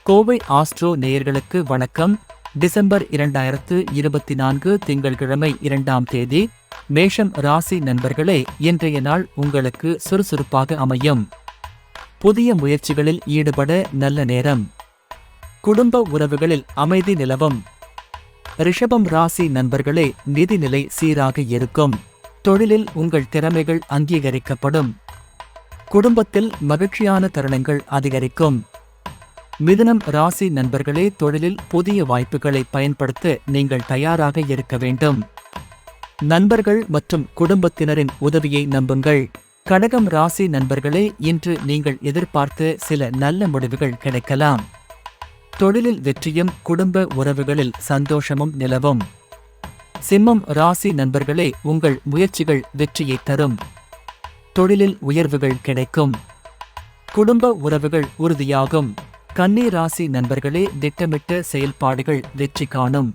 Kovai astro நேயர்களுக்கு வணக்கம். December 2024 திங்கட்கிழமை 2ஆம் தேதி. மேஷம் ராசி நண்பர்களே, இன்றைய நாள் உங்களுக்கு சுறுசுறுப்பாக அமையும். புதிய முயற்சிகளில் ஈடுபட நல்ல நேரம். குடும்ப உறவுகளில் அமைதி நிலவும். ரிஷபம் ராசி நண்பர்களே, நிதிநிலை சீராக இருக்கும். தொழிலில் உங்கள் திறமைகள் அங்கீகரிக்கப்படும். குடும்பத்தில் மகிழ்ச்சியான தருணங்கள் அதிகரிக்கும். மிதுனம் ராசி நண்பர்களே, தொழிலில் புதிய வாய்ப்புகளை பயன்படுத்த நீங்கள் தயாராக இருக்க வேண்டும். நண்பர்கள் மற்றும் குடும்பத்தினரின் உதவியை நம்புங்கள். கடகம் ராசி நண்பர்களே, இன்று நீங்கள் எதிர்பார்த்த சில நல்ல முடிவுகள் கிடைக்கலாம். தொழிலில் வெற்றியும் குடும்ப உறவுகளில் சந்தோஷமும் நிலவும். சிம்மம் ராசி நண்பர்களே, உங்கள் முயற்சிகள் வெற்றியை தரும். தொழிலில் உயர்வுகள் கிடைக்கும். குடும்ப உறவுகள் உறுதியாகும். கன்னி ராசி நண்பர்களே, திட்டமிட்ட செயல்பாடுகள் வெற்றி காணும்.